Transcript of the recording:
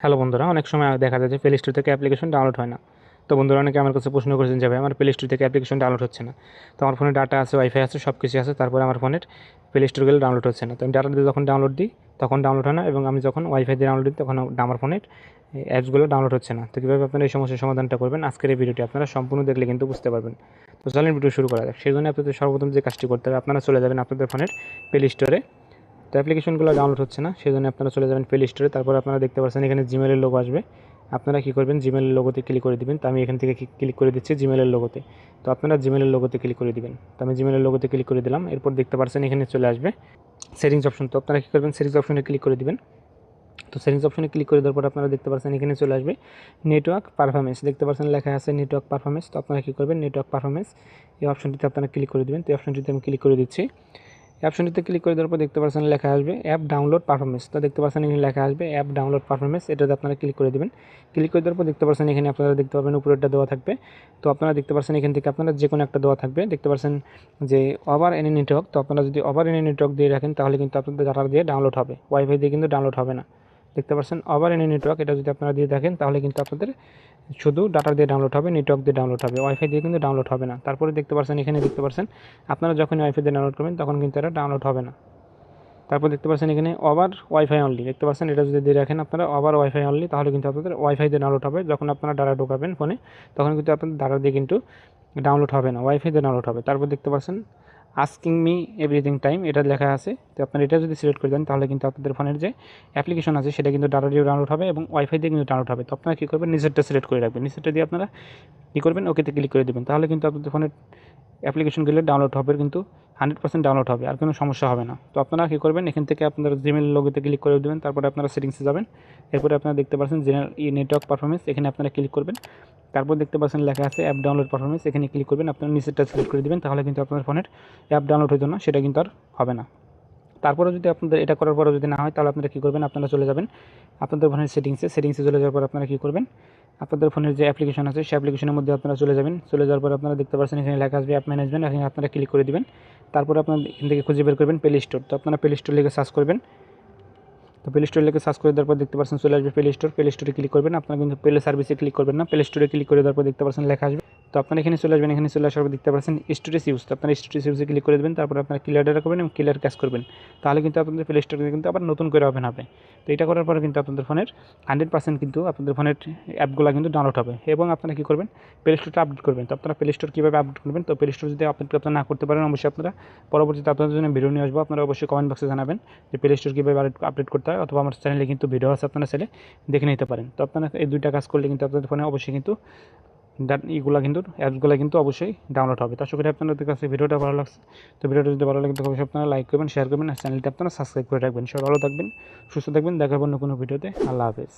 Hello বন্ধুরা, অনেক সময় দেখা যায় যে প্লে স্টোর থেকে অ্যাপ্লিকেশন ডাউনলোড হয় না। তো বন্ধুরা অনেকে আমার কাছে প্রশ্ন করেছেন যে ভাই আমার প্লে স্টোর থেকে অ্যাপ্লিকেশন ডাউনলোড হচ্ছে না। তো আমার ফোনে ডাটা আছে, ওয়াইফাই আছে, সব কিছু আছে, তারপরে আমার ফোনের প্লে স্টোর গেলে ডাউনলোড হচ্ছে না। তো আমি ডাটা দিয়ে যখন ডাউনলোড দিই তখন ডাউনলোড হয় না, এবং আমি যখন ওয়াইফাই দিয়ে ডাউনলোড দিই তখন আমার ফোনের অ্যাপসগুলো ডাউনলোড হচ্ছে না। তো কীভাবে আপনারা এই সমস্যার সমাধানটা করবেন, আজকের এই ভিডিওটি আপনারা সম্পূর্ণ দেখলে কিন্তু বুঝতে পারবেন। তো চলেন ভিডিও শুরু করা যাক। সেই জন্য আপনাদের সর্বপ্রথম যে কাজটি করতে হবে, আপনারা চলে যাবেন আপনাদের ফোনের প্লে স্টোরে। তো অ্যাপ্লিকেশনগুলো ডাউনলোড হচ্ছে না, সেই জন্য আপনারা চলে যাবেন প্লে স্টোরে। তারপর আপনারা দেখতে পাচ্ছেন এখানে জিমেলের লোগো আসবে। আপনারা কী করবেন, জিমেলের লোগোতে ক্লিক করে দিবেন। তো আমি এখান থেকে ক্লিক করে দিচ্ছি জিমেলের লোগোতে। তো আপনারা জিমেলের লোগোতে ক্লিক করে দিবেন। তো আমি জিমেলের লোগোতে ক্লিক করে দিলাম। এরপর দেখতে পাচ্ছেন এখানে চলে আসবে সেটিংস অপশন। তো আপনারা কী করবেন, সেটিংস অপশনে ক্লিক করে দিবেন। তো সেটিংস অপশনে ক্লিক করে দেওয়ার পর আপনারা দেখতে পাচ্ছেন এখানে চলে আসবে নেটওয়ার্ক পারফরমেন্স। দেখতে পাচ্ছেন লেখা আছে নেটওয়ার্ক পারফরমেন্স। তো আপনারা কী করবেন, নেটওয়ার্ক পারফরমেন্স এই অপশনটিতে আপনারা ক্লিক করে দেবেন। তো এই অপশনটিতে আমি ক্লিক করে দিচ্ছি। অপশনটিতে ক্লিক করে দেওয়ার পর দেখতে পাচ্ছেন লেখা আসবে অ্যাপ ডাউনলোড পারফরমেন্স। তো দেখতে পাচ্ছেন এখানে লেখা আসবে অ্যাপ ডাউনলোড পারফরমেন্স, এটাতে আপনারা ক্লিক করে দেবেন। ক্লিক করে দেওয়ার পর দেখতে পাচ্ছেন এখানে আপনারা দেখতে পাবেন উপরেরটা দেওয়া থাকবে। তো আপনারা দেখতে পাচ্ছেন এখান থেকে আপনারা যে কোনো একটা দেওয়া থাকবে। দেখতে পাচ্ছেন যে ওভার এনি নেটওয়ার্ক। তো আপনারা যদি ওভার এনি নেটওয়ার্ক দিয়ে রাখেন তাহলে কিন্তু আপনাদের ডাটা দিয়ে ডাউনলোড হবে, ওয়াইফাই দিয়ে কিন্তু ডাউনলোড হবে না। দেখতে পাচ্ছেন ওভার এনি নেটওয়ার্ক, এটা যদি আপনারা দিয়ে থাকেন তাহলে কিন্তু আপনাদের শুধু ডাটা দিয়ে ডাউনলোড হবে, নেটওয়ার্ক দিয়ে ডাউনলোড হবে, ওয়াইফাই দিয়ে কিন্তু ডাউনলোড হবে না। তারপরে দেখতে পাচ্ছেন এখানে দেখতে পাচ্ছেন আপনারা যখন ওয়াইফাই দিয়ে ডাউনলোড করবেন তখন কিন্তু এটা ডাউনলোড হবে না। তারপর দেখতে পাচ্ছেন এখানে ওভার ওয়াইফাই অনলি। দেখতে পাচ্ছেন এটা যদি দিয়ে রাখেন আপনারা ওভার ওয়াইফাই অনলি, তাহলে কিন্তু আপনাদের ওয়াইফাই দিয়ে ডাউনলোড হবে। যখন আপনারা ডাটা ঢোকাবেন ফোনে তখন কিন্তু আপনাদের ডাটা দিয়ে কিন্তু ডাউনলোড হবে না, ওয়াইফাই দিয়ে ডাউনলোড হবে। তারপর দেখতে পাচ্ছেন আস্কিং মি এভরিথিং টাইম, এটা লেখা আছে। তো আপনারা এটা যদি সিলেক্ট করে দেন তাহলে কিন্তু আপনাদের ফোনের যে অ্যাপ্লিকেশন আছে সেটা কিন্তু ডাটা দিয়ে ডাউনলোড হবে এবং ওয়াইফাই দিয়ে কিন্তু ডাউনলোড হবে। তো আপনারা কী করবেন, নিচেরটা সিলেক্ট করে রাখবেন। নিচেরটা দিয়ে আপনারা কী করবেন, ওকেতে ক্লিক করে দেবেন। তাহলে কিন্তু আপনাদের ফোনের অ্যাপ্লিকেশনগুলো ডাউনলোড হবে, কিন্তু 100% ডাউনলোড হবে, আর কোনো সমস্যা হবে না। তো আপনারা কী করবেন, এখান থেকে আপনারা জিমেল লোগোতে ক্লিক করে দেবেন। তারপরে আপনারা সেটিংসে যাবেন। এরপরে আপনারা দেখতে পাচ্ছেন জেনারেল নেটওয়ার্ক পারফরমেন্স, এখানে আপনারা ক্লিক করবেন। তারপর দেখতে পাচ্ছেন লেখা আছে অ্যাপ ডাউনলোড পারফরমেন্স, এখানে ক্লিক করবেন। আপনারা নিচেরটা সিলেক্ট করে দেবেন, তাহলে কিন্তু আপনার ফোনের অ্যাপ ডাউনলোড হতো না, সেটা কিন্তু আর হবে না। তারপরে যদি আপনাদের এটা করার পরেও যদি না হয় তাহলে আপনারা কী করবেন, আপনারা চলে যাবেন আপনাদের ফোনের সেটিংসে চলে যাওয়ার পর আপনারা কী করবেন, আপনাদের ফোনের যে অ্যাপ্লিকেশন আছে সেই অ্যাপ্লিকেশনের মধ্যে আপনারা চলে যাবেন। চলে যাওয়ার পর আপনারা দেখতে পাচ্ছেন এখানে লেখা আসবে অ্যাপ ম্যানেজমেন্ট, এখানে আপনারা ক্লিক করে দেবেন। তারপরে আপনারা এখান থেকে খুঁজে বের করবেন প্লে স্টোর। তো আপনারা প্লে স্টোর লিখে সার্চ করবেন। তো প্লে স্টোর লিখে সার্চ করে দেওয়ার পর দেখতে পাচ্ছেন চলে আসবে প্লে স্টোর। প্লে স্টোরে ক্লিক করবেন, আপনারা কিন্তু প্লে সার্ভিসে ক্লিক করবেন না, প্লে স্টোরে ক্লিক করে দেওয়ার পর দেখতে পাচ্ছেন লেখা আসবে। তো আপনারা এখানে চলে আসবেন, এখানে চলে আসার পর দেখতে পাচ্ছেন স্টোরেজ ইউজ। তো আপনারা স্টোরেজ ইউজে ক্লিক করে দেবেন। তারপর আপনারা ক্লিয়ার ডাটা করবেন এবং ক্লিয়ার ক্যাশ করবেন। তাহলে কিন্তু আপনাদের প্লে স্টোরে কিন্তু আবার নতুন করে ওপেন হবে। তো এটা করার পরে কিন্তু আপনাদের ফোনের 100% কিন্তু আপনাদের ফোনের অ্যাপগুলো কিন্তু ডাউনলোড হবে। এবং আপনারা কী করবেন, প্লে স্টোরটা আপডেট করবেন। তো আপনারা প্লে স্টোর কীভাবে আপডেট করবেন, তো প্লে স্টোর যদি আপডেট আপনারা না করতে পারেন অবশ্যই আপনারা পরবর্তীতে আপনাদের জন্য ভিডিও নিয়ে আসবো। আপনারা অবশ্যই কমেন্ট বক্সে জানাবেন যে প্লে স্টোর কীভাবে আপডেট করতে হয়, অথবা আমার চ্যানেলে কিন্তু ভিডিও আছে, আপনারা চ্যানেলে দেখে নিতে পারেন। তো আপনারা এই দুইটা কাজ করলে কিন্তু আপনাদের ফোনে অবশ্যই কিন্তু এইগুলা কিন্তু অ্যাপসগুলো কিন্তু অবশ্যই ডাউনলোড হবে। তো আশা করি আপনাদের কাছে ভিডিওটা ভালো লাগছে। তো ভিডিওটা যদি ভালো লাগে তো অবশ্যই আপনারা লাইক করবেন, শেয়ার করবেন, আর চ্যানেলটা আপনারা সাবস্ক্রাইব করে রাখবেন। সবাই ভালো থাকবেন, সুস্থ থাকবেন, দেখা হবে অন্য কোনো ভিডিওতে। আল্লাহ হাফেজ।